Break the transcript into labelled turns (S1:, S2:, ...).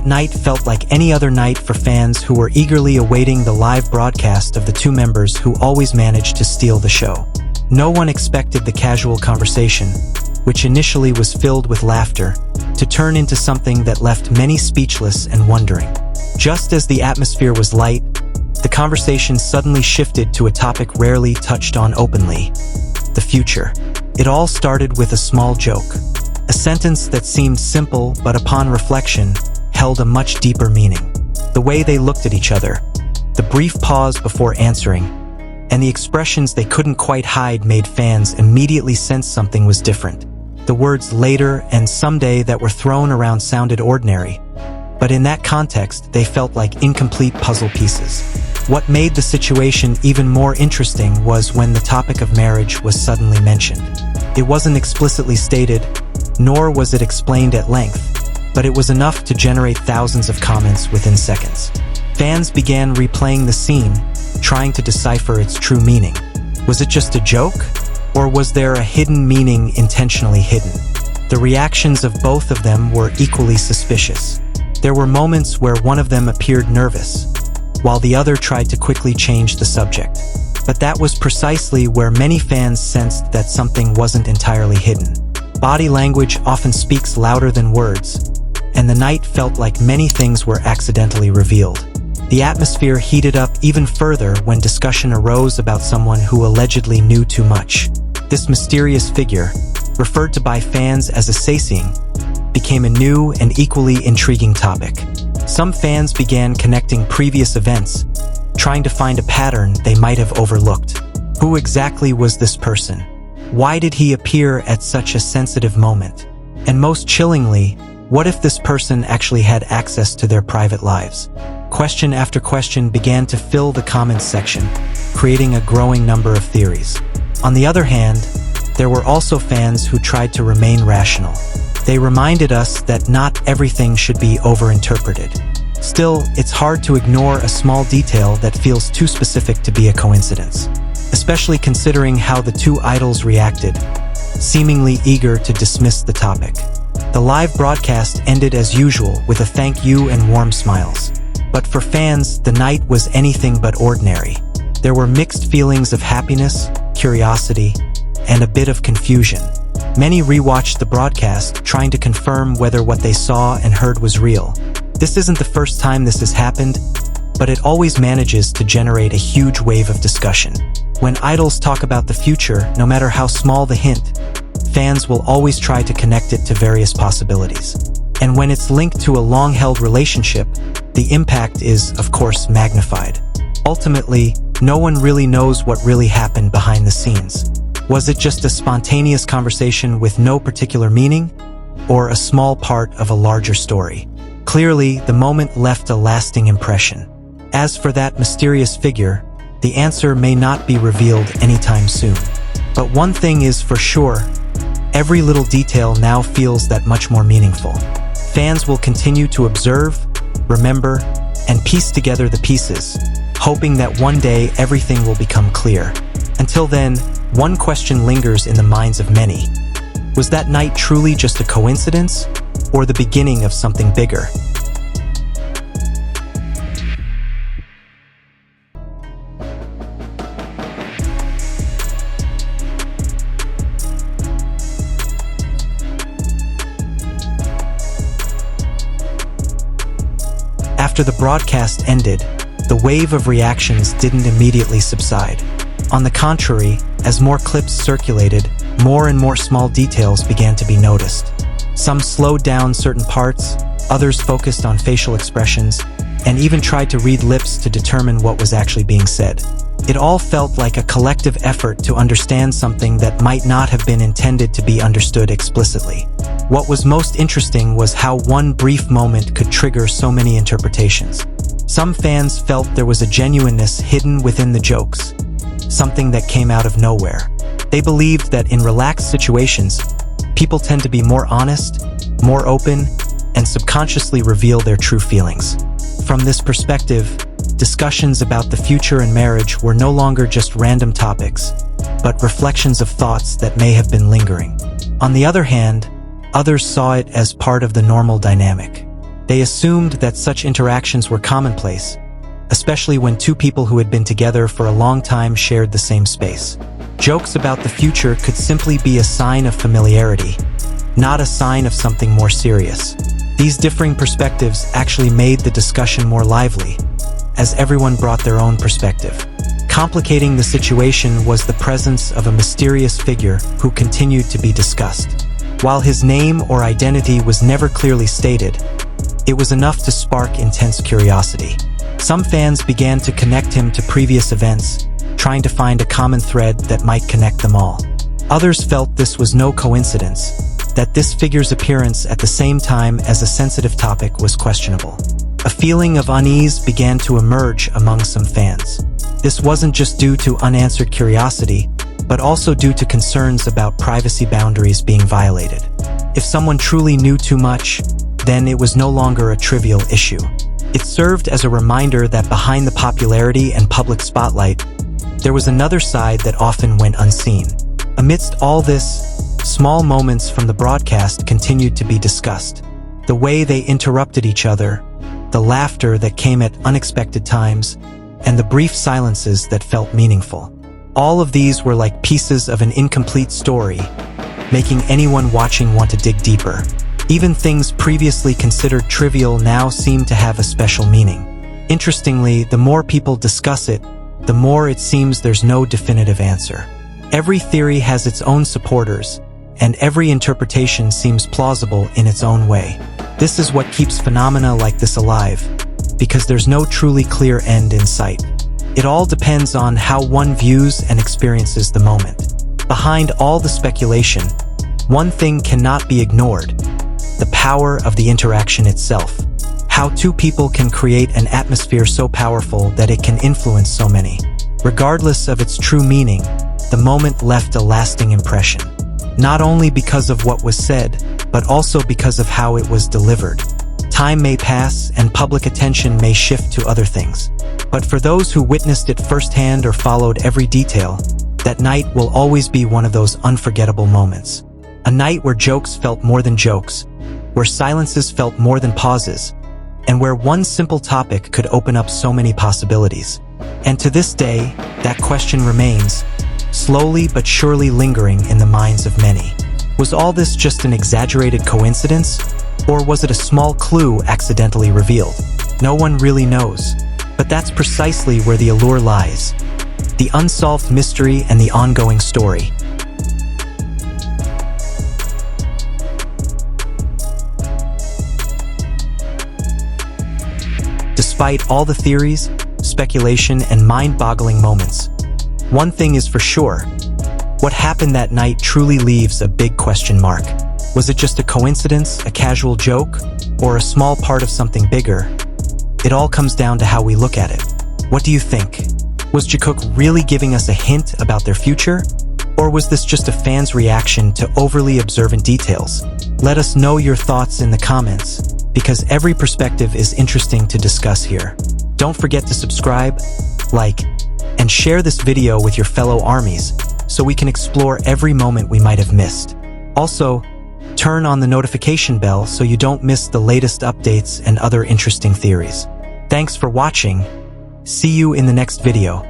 S1: That night felt like any other night for fans who were eagerly awaiting the live broadcast of the two members who always managed to steal the show. No one expected the casual conversation, which initially was filled with laughter, to turn into something that left many speechless and wondering. Just as the atmosphere was light, the conversation suddenly shifted to a topic rarely touched on openly: the future. It all started with a small joke, a sentence that seemed simple but upon reflection held a much deeper meaning. The way they looked at each other, the brief pause before answering, and the expressions they couldn't quite hide made fans immediately sense something was different. The words "later" and "someday" that were thrown around sounded ordinary, but in that context they felt like incomplete puzzle pieces. What made the situation even more interesting was when the topic of marriage was suddenly mentioned. It wasn't explicitly stated, nor was it explained at length, but it was enough to generate thousands of comments within seconds. Fans began replaying the scene, trying to decipher its true meaning. Was it just a joke? Or was there a hidden meaning intentionally hidden? The reactions of both of them were equally suspicious. There were moments where one of them appeared nervous, while the other tried to quickly change the subject. But that was precisely where many fans sensed that something wasn't entirely hidden. Body language often speaks louder than words, and the night felt like many things were accidentally revealed. The atmosphere heated up even further when discussion arose about someone who allegedly knew too much. This mysterious figure, referred to by fans as a Sasaeng, became a new and equally intriguing topic. Some fans began connecting previous events, trying to find a pattern they might have overlooked. Who exactly was this person? Why did he appear at such a sensitive moment? And most chillingly, what if this person actually had access to their private lives? Question after question began to fill the comments section, creating a growing number of theories. On the other hand, there were also fans who tried to remain rational. They reminded us that not everything should be overinterpreted. Still, it's hard to ignore a small detail that feels too specific to be a coincidence, especially considering how the two idols reacted, seemingly eager to dismiss the topic. The live broadcast ended as usual with a thank you and warm smiles. But for fans, the night was anything but ordinary. There were mixed feelings of happiness, curiosity, and a bit of confusion. Many rewatched the broadcast, trying to confirm whether what they saw and heard was real. This isn't the first time this has happened, but it always manages to generate a huge wave of discussion. When idols talk about the future, no matter how small the hint, fans will always try to connect it to various possibilities. And when it's linked to a long-held relationship, the impact is, of course, magnified. Ultimately, no one really knows what really happened behind the scenes. Was it just a spontaneous conversation with no particular meaning, or a small part of a larger story? Clearly, the moment left a lasting impression. As for that mysterious figure, the answer may not be revealed anytime soon. But one thing is for sure, every little detail now feels that much more meaningful. Fans will continue to observe, remember, and piece together the pieces, hoping that one day everything will become clear. Until then, one question lingers in the minds of many. Was that night truly just a coincidence, or the beginning of something bigger? After the broadcast ended, the wave of reactions didn't immediately subside. On the contrary, as more clips circulated, more and more small details began to be noticed. Some slowed down certain parts, others focused on facial expressions, and even tried to read lips to determine what was actually being said. It all felt like a collective effort to understand something that might not have been intended to be understood explicitly. What was most interesting was how one brief moment could trigger so many interpretations. Some fans felt there was a genuineness hidden within the jokes, something that came out of nowhere. They believed that in relaxed situations, people tend to be more honest, more open, and subconsciously reveal their true feelings. From this perspective, discussions about the future and marriage were no longer just random topics, but reflections of thoughts that may have been lingering. On the other hand, others saw it as part of the normal dynamic. They assumed that such interactions were commonplace, especially when two people who had been together for a long time shared the same space. Jokes about the future could simply be a sign of familiarity, not a sign of something more serious. These differing perspectives actually made the discussion more lively, as everyone brought their own perspective. Complicating the situation was the presence of a mysterious figure who continued to be discussed. While his name or identity was never clearly stated, it was enough to spark intense curiosity. Some fans began to connect him to previous events, trying to find a common thread that might connect them all. Others felt this was no coincidence, that this figure's appearance at the same time as a sensitive topic was questionable. A feeling of unease began to emerge among some fans. This wasn't just due to unanswered curiosity, but also due to concerns about privacy boundaries being violated. If someone truly knew too much, then it was no longer a trivial issue. It served as a reminder that behind the popularity and public spotlight, there was another side that often went unseen. Amidst all this, small moments from the broadcast continued to be discussed. The way they interrupted each other, the laughter that came at unexpected times, and the brief silences that felt meaningful. All of these were like pieces of an incomplete story, making anyone watching want to dig deeper. Even things previously considered trivial now seem to have a special meaning. Interestingly, the more people discuss it, the more it seems there's no definitive answer. Every theory has its own supporters, and every interpretation seems plausible in its own way. This is what keeps phenomena like this alive, because there's no truly clear end in sight. It all depends on how one views and experiences the moment. Behind all the speculation, one thing cannot be ignored: the power of the interaction itself. How two people can create an atmosphere so powerful that it can influence so many. Regardless of its true meaning, the moment left a lasting impression. Not only because of what was said, but also because of how it was delivered. Time may pass and public attention may shift to other things. But for those who witnessed it firsthand or followed every detail, that night will always be one of those unforgettable moments. A night where jokes felt more than jokes, where silences felt more than pauses, and where one simple topic could open up so many possibilities. And to this day, that question remains, slowly but surely lingering in the minds of many. Was all this just an exaggerated coincidence? Or was it a small clue accidentally revealed? No one really knows. But that's precisely where the allure lies. The unsolved mystery and the ongoing story. Despite all the theories, speculation, and mind-boggling moments, one thing is for sure: what happened that night truly leaves a big question mark. Was it just a coincidence, a casual joke, or a small part of something bigger? It all comes down to how we look at it. What do you think? Was Jikook really giving us a hint about their future? Or was this just a fan's reaction to overly observant details? Let us know your thoughts in the comments, because every perspective is interesting to discuss here. Don't forget to subscribe, like, and share this video with your fellow armies so we can explore every moment we might have missed. Also, turn on the notification bell so you don't miss the latest updates and other interesting theories. Thanks for watching. See you in the next video.